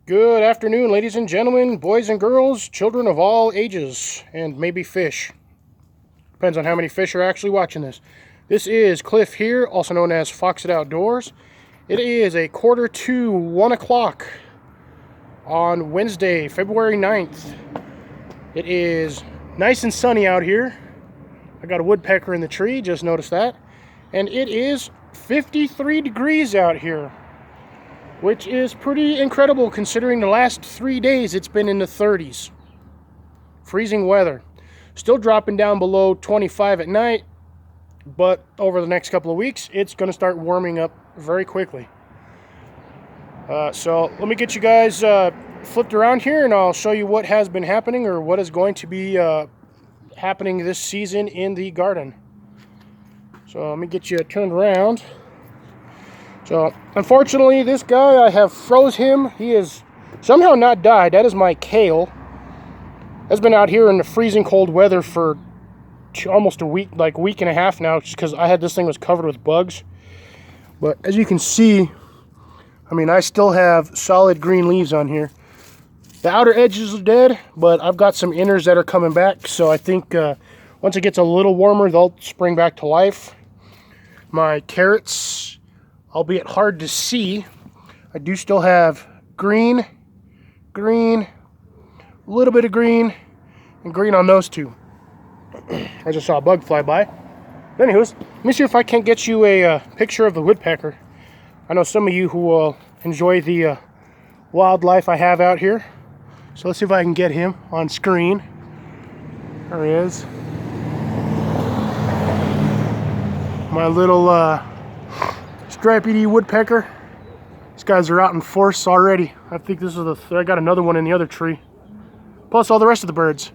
Good afternoon, ladies and gentlemen, boys and girls, children of all ages, and maybe fish. Depends on how many fish are actually watching this. This is Cliff here, also known as Fox It Outdoors. It is a quarter to 1 o'clock on Wednesday, February 9th. It is nice and sunny out here. I got a woodpecker in the tree, just noticed that. And it is 53 degrees out here, which is pretty incredible considering the last 3 days it's been in the 30s. Freezing weather. Still dropping down below 25 at night, but over the next couple of weeks, it's going to start warming up very quickly. So let me get you guys flipped around here, and I'll show you what has been happening or what is going to be happening this season in the garden. So let me get you turned around. So, unfortunately, this guy, I have froze him. He has somehow not died. That is my Kale. Has been out here in the freezing cold weather for almost a week, like week and a half now, just because I had this thing was covered with bugs. But as you can see, I mean, I still have solid green leaves on here. The outer edges are dead, but I've got some inners that are coming back. So I think once it gets a little warmer, they'll spring back to life. My carrots, albeit hard to see, I do still have green, a little bit of green, and green on those two. I just saw a bug fly by. But anyways, let me see if I can't get you a picture of the woodpecker. I know some of you who will enjoy the wildlife I have out here. So let's see if I can get him on screen. There he is. My little striped woodpecker. These guys are out in force already. I think this is I got another one in the other tree. Plus all the rest of the birds.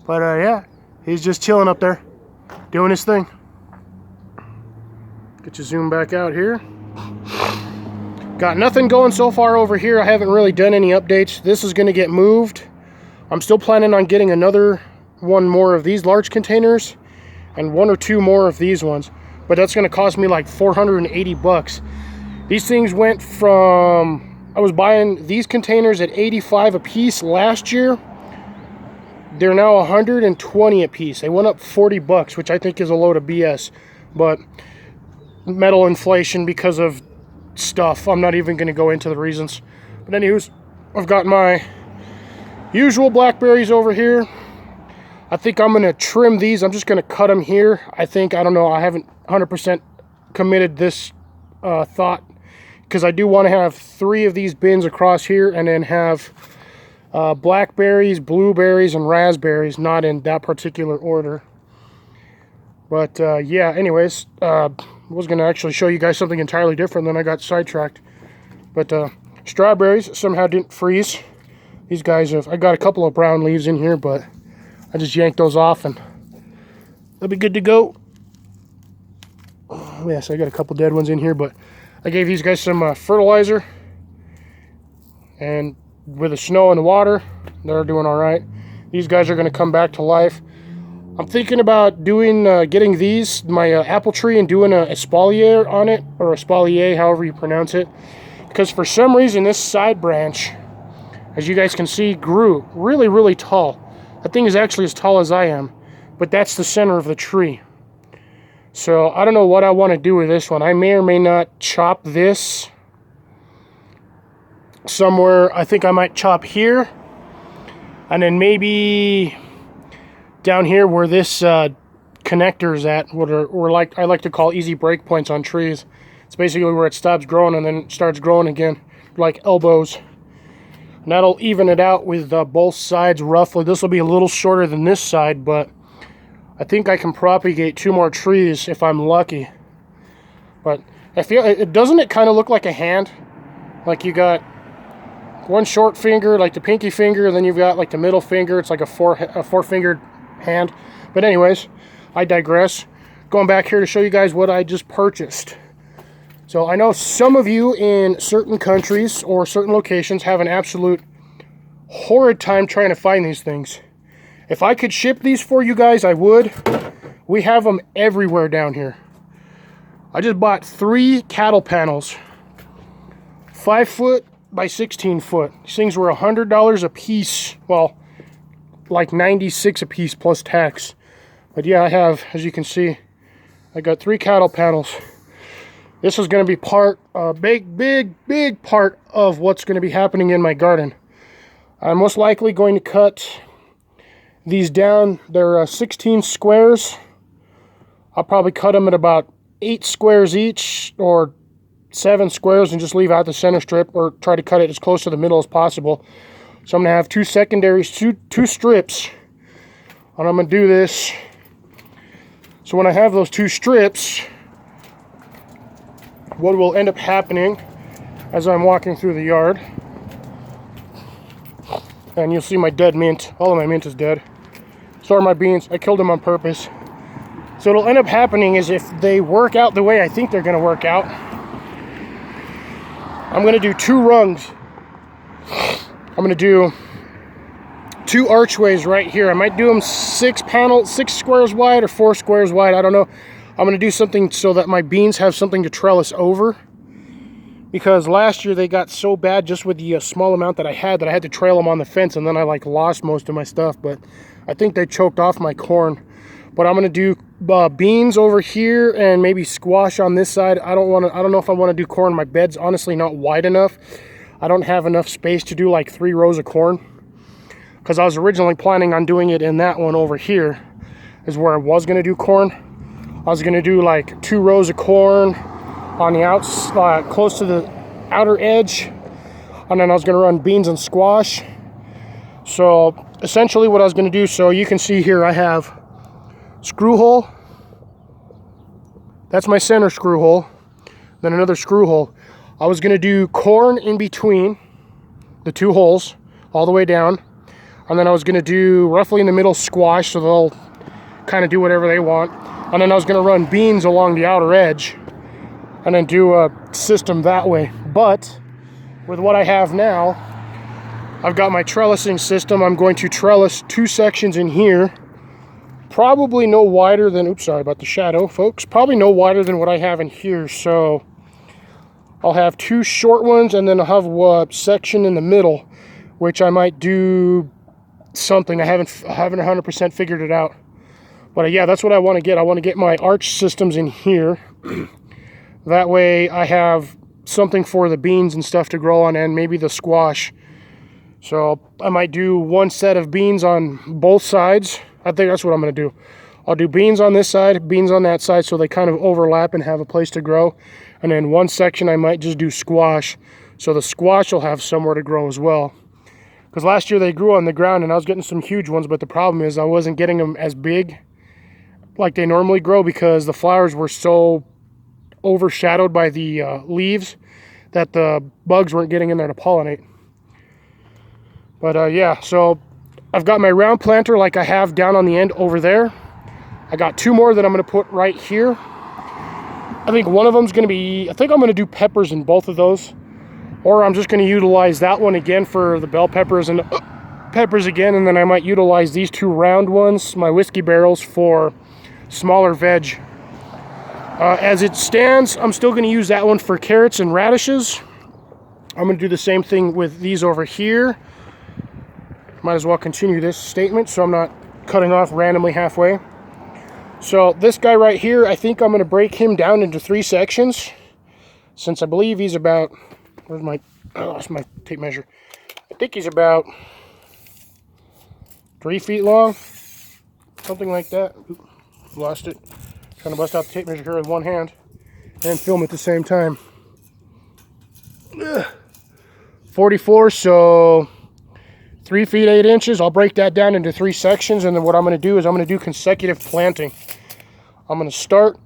But yeah, he's just chilling up there, doing his thing. Get you zoom back out here. Got nothing going so far over here. I haven't really done any updates. This is going to get moved. I'm still planning on getting another one more of these large containers and one or two more of these ones. But that's going to cost me like 480 bucks. These things went from, I was buying these containers at 85 a piece last year. They're now 120 a piece. They went up 40 bucks, which I think is a load of BS. But metal inflation because of stuff. I'm not even going to go into the reasons. But anyways, I've got my usual blackberries over here. I think I'm going to trim these. I'm just going to cut them here. I don't know, I haven't 100% committed this thought, because I do want to have 3 of these bins across here and then have blackberries, blueberries, and raspberries, not in that particular order. But yeah, anyways, I was going to actually show you guys something entirely different, then I got sidetracked. But strawberries somehow didn't freeze. These guys have, I got a couple of brown leaves in here, but I just yanked those off and they'll be good to go. Yes, I got a couple dead ones in here, but I gave these guys some fertilizer, and with the snow and the water, they're doing all right. These guys are going to come back to life. I'm thinking about doing getting these, my apple tree, and doing a espalier on it, or espalier, however you pronounce it, because for some reason this side branch, as you guys can see, grew really, really tall. That thing is actually as tall as I am, but that's the center of the tree. So I don't know what I want to do with this one. I may or may not chop this somewhere. I think I might chop here, and then maybe down here where this connector is at, or like I like to call easy break points on trees. It's basically where it stops growing and then starts growing again, like elbows. And that'll even it out with both sides roughly. This will be a little shorter than this side, but I think I can propagate 2 more trees if I'm lucky. But I feel, doesn't it kind of look like a hand? Like you got one short finger, like the pinky finger, and then you've got like the middle finger. It's like a four-fingered hand. But anyways, I digress. Going back here to show you guys what I just purchased. So I know some of you in certain countries or certain locations have an absolute horrid time trying to find these things. If I could ship these for you guys, I would. We have them everywhere down here. I just bought 3 cattle panels. 5 foot by 16 foot. These things were $100 a piece. Well, like 96 a piece plus tax. But yeah, I have, as you can see, I got 3 cattle panels. This is going to be a big part of what's going to be happening in my garden. I'm most likely going to cut these down. They're 16 squares. I'll probably cut them at about 8 squares each, or 7 squares, and just leave out the center strip, or try to cut it as close to the middle as possible. So I'm going to have 2 secondaries, two strips, and I'm going to do this. So when I have those 2 strips, what will end up happening as I'm walking through the yard, and you'll see my dead mint. All of my mint is dead. So are my beans. I killed them on purpose. So what'll end up happening is, if they work out the way I think they're going to work out, I'm going to do 2 rungs. I'm going to do 2 archways right here. I might do them 6 squares wide or 4 squares wide. I don't know. I'm going to do something so that my beans have something to trellis over. Because last year they got so bad just with the small amount that I had to trail them on the fence, and then I lost most of my stuff. But I think they choked off my corn. But I'm going to do beans over here and maybe squash on this side. I don't know if I want to do corn. My bed's honestly not wide enough. I don't have enough space to do like 3 rows of corn. Because I was originally planning on doing it in that one over here, is where I was going to do corn. I was going to do like 2 rows of corn on the outside, close to the outer edge. And then I was going to run beans and squash. So essentially what I was going to do, so you can see here I have screw hole. That's my center screw hole. Then another screw hole. I was going to do corn in between the 2 holes all the way down. And then I was going to do roughly in the middle squash, so they'll kind of do whatever they want. And then I was going to run beans along the outer edge and then do a system that way. But with what I have now, I've got my trellising system. I'm going to trellis 2 sections in here. Probably no wider than, oops, sorry about the shadow, folks. Probably no wider than what I have in here. So I'll have 2 short ones, and then I'll have a section in the middle, which I might do something. I haven't 100% figured it out. But yeah, that's what I want to get. I want to get my arch systems in here. That way I have something for the beans and stuff to grow on, and maybe the squash. So I might do 1 set of beans on both sides. I think that's what I'm going to do. I'll do beans on this side, beans on that side, so they kind of overlap and have a place to grow. And then 1 section I might just do squash, so the squash will have somewhere to grow as well. Because last year they grew on the ground and I was getting some huge ones, but the problem is I wasn't getting them as big like they normally grow, because the flowers were so overshadowed by the leaves that the bugs weren't getting in there to pollinate. But yeah, so I've got my round planter like I have down on the end over there. I got 2 more that I'm going to put right here. I think one of them's going to be, I think I'm going to do peppers in both of those. Or I'm just going to utilize that one again for the bell peppers and peppers again. And then I might utilize these 2 round ones, my whiskey barrels, for smaller veg. As it stands, I'm still going to use that one for carrots and radishes. I'm going to do the same thing with these over here. Might as well continue this statement so I'm not cutting off randomly halfway. So this guy right here, I think I'm going to break him down into 3 sections, since I believe he's about, where's my, I lost my tape measure. I think he's about 3 feet long, something like that. Oop, lost it. Trying to bust out the tape measure here with 1 hand and film at the same time. 44, so 3 feet 8 inches. I'll break that down into 3 sections, and then what I'm going to do is I'm going to do consecutive planting. I'm going to start,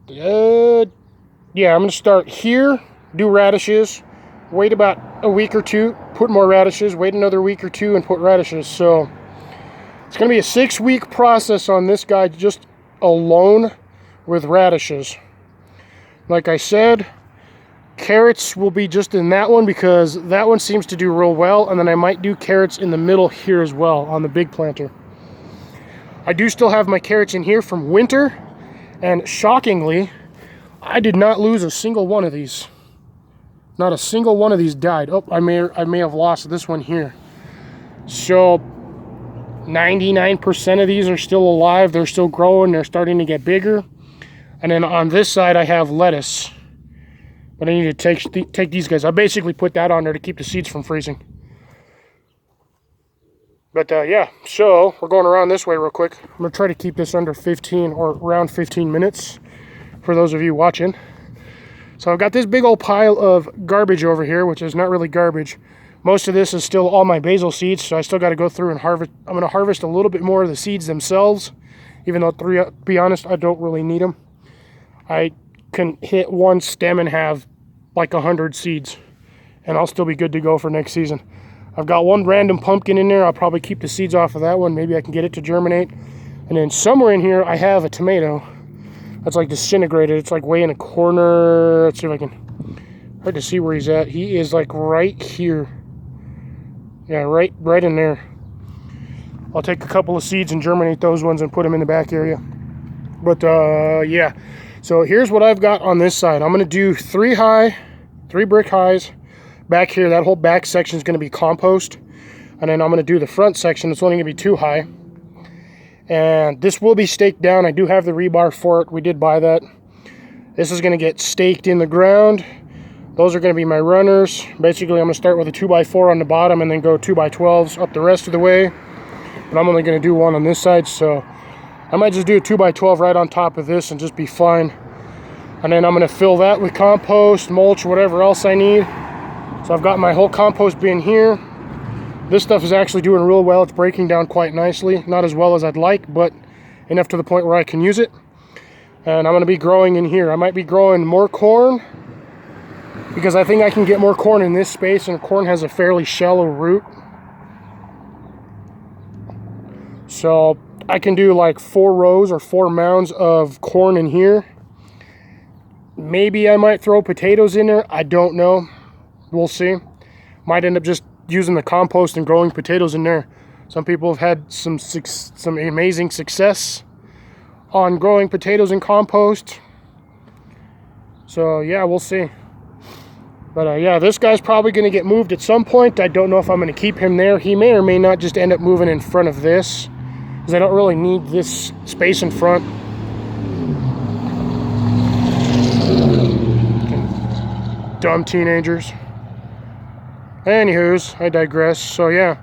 I'm going to start here, do radishes, wait about a week or 2, put more radishes, wait another week or 2, and put radishes. So it's going to be a 6-week process on this guy just alone with radishes. Like I said, carrots will be just in that one because that one seems to do real well, and then I might do carrots in the middle here as well on the big planter. I do still have my carrots in here from winter, and shockingly, I did not lose a single one of these. Not a single one of these died. Oh, I may have lost this one here. So 99% of these are still alive. They're still growing. They're starting to get bigger. And then on this side, I have lettuce. But I need to take these guys. I basically put that on there to keep the seeds from freezing. But yeah, so we're going around this way real quick. I'm going to try to keep this under 15 or around 15 minutes for those of you watching. So I've got this big old pile of garbage over here, which is not really garbage. Most of this is still all my basil seeds, so I still got to go through and harvest. I'm going to harvest a little bit more of the seeds themselves, even though, to be honest, I don't really need them. I can hit one stem and have like 100 seeds, and I'll still be good to go for next season. I've got one random pumpkin in there. I'll probably keep the seeds off of that one. Maybe I can get it to germinate. And then somewhere in here, I have a tomato that's like disintegrated. It's like way in a corner. Let's see if I can, hard to see where he's at. He is like right here. Yeah, right in there. I'll take a couple of seeds and germinate those ones and put them in the back area. But yeah, so here's what I've got on this side. I'm going to do 3 brick highs. Back here, that whole back section is going to be compost. And then I'm going to do the front section. It's only going to be 2 high. And this will be staked down. I do have the rebar for it. We did buy that. This is going to get staked in the ground. Those are going to be my runners. Basically, I'm going to start with a 2x4 on the bottom and then go 2x12s up the rest of the way. But I'm only going to do one on this side, so I might just do a 2x12 right on top of this and just be fine. And then I'm going to fill that with compost, mulch, whatever else I need. So I've got my whole compost bin here. This stuff is actually doing real well. It's breaking down quite nicely. Not as well as I'd like, but enough to the point where I can use it. And I'm going to be growing in here. I might be growing more corn because I think I can get more corn in this space, and corn has a fairly shallow root. So I can do like 4 rows or 4 mounds of corn in here. Maybe I might throw potatoes in there. I don't know. We'll see. Might end up just using the compost and growing potatoes in there. Some people have had some amazing success on growing potatoes in compost. So yeah, we'll see. But yeah, this guy's probably going to get moved at some point. I don't know if I'm going to keep him there. He may or may not just end up moving in front of this, because I don't really need this space in front. Dumb teenagers. Anywho's, I digress. So yeah,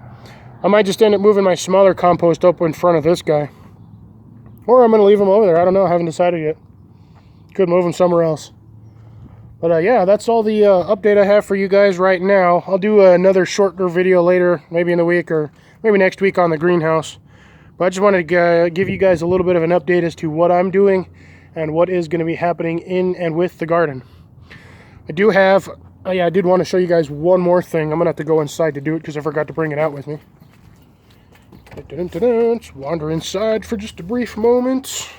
I might just end up moving my smaller compost up in front of this guy. Or I'm going to leave him over there. I don't know. I haven't decided yet. Could move him somewhere else. But yeah, that's all the update I have for you guys right now. I'll do another shorter video later, maybe in the week or maybe next week on the greenhouse. But I just wanted to give you guys a little bit of an update as to what I'm doing and what is going to be happening in and with the garden. I do have... yeah, I did want to show you guys one more thing. I'm going to have to go inside to do it because I forgot to bring it out with me. Let's wander inside for just a brief moment.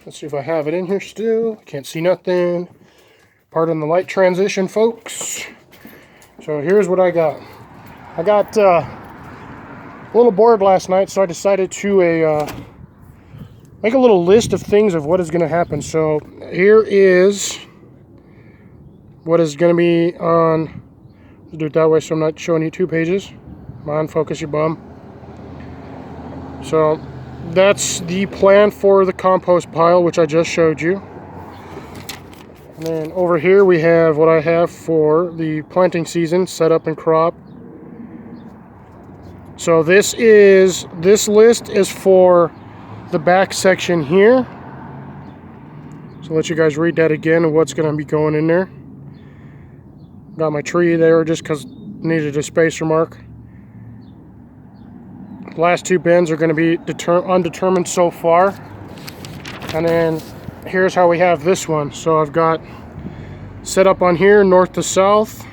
Let's see if I have it in here still. Can't see nothing. Pardon the light transition, folks. So here's what I got. I got a little bored last night, so I decided to make a little list of things of what is going to happen. So here is what is going to be on... Let's do it that way so I'm not showing you 2 pages. Come on, focus, you bum. So that's the plan for the compost pile, which I just showed you. And then over here we have what I have for the planting season, set up and crop. So this list is for the back section here. So I'll let you guys read that again and what's going to be going in there. Got my tree there just because needed a spacer mark. The last 2 bins are going to be undetermined so far. And then here's how we have this one. So I've got set up on here north to south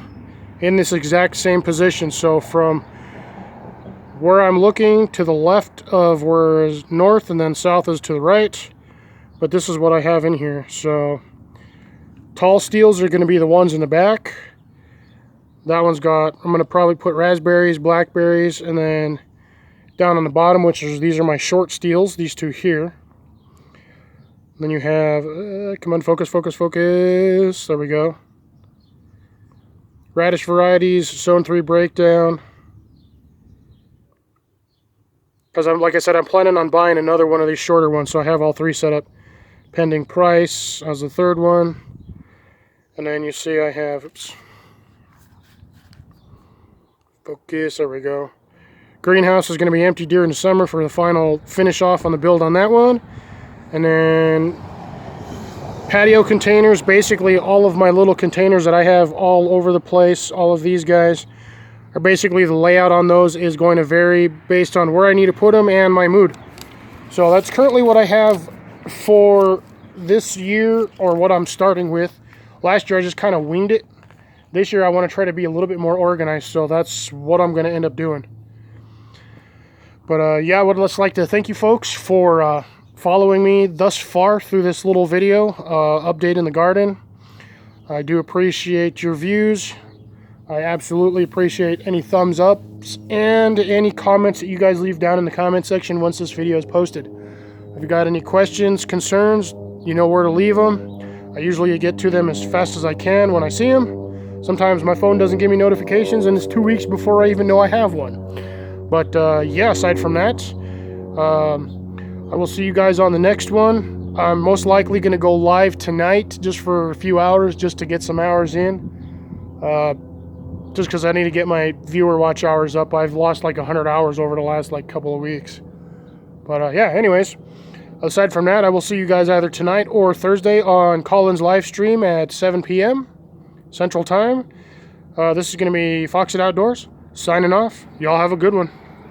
in this exact same position. So from where I'm looking to the left of where is north and then south is to the right. But this is what I have in here. So tall steels are going to be the ones in the back. That one's got, I'm going to probably put raspberries, blackberries, and then down on the bottom, these are my short steels, these 2 here. Then you have, come on, focus, focus, focus. There we go. Radish varieties, Zone 3 breakdown. Because, like I said, I'm planning on buying another one of these shorter ones, so I have all 3 set up. Pending price as the 3rd one. And then you see I have, oops, focus, there we go. Greenhouse is going to be empty during the summer for the final finish off on the build on that one. And then patio containers, basically all of my little containers that I have all over the place, all of these guys, are basically the layout on those is going to vary based on where I need to put them and my mood. So that's currently what I have for this year, or what I'm starting with. Last year I just kind of winged it. This year I want to try to be a little bit more organized, so that's what I'm going to end up doing. But yeah, I would just like to thank you folks for following me thus far through this little video, update in the garden. I do appreciate your views. I absolutely appreciate any thumbs ups and any comments that you guys leave down in the comment section once this video is posted. If you got any questions, concerns, you know where to leave them. I usually get to them as fast as I can when I see them. Sometimes my phone doesn't give me notifications and it's 2 weeks before I even know I have one. But yeah, aside from that, I will see you guys on the next one. I'm most likely going to go live tonight just for a few hours, just to get some hours in. Just because I need to get my viewer watch hours up. I've lost like 100 hours over the last like couple of weeks. But yeah, anyways, aside from that, I will see you guys either tonight or Thursday on Colin's live stream at 7 p.m. Central Time. This is going to be Fox It Outdoors signing off. Y'all have a good one.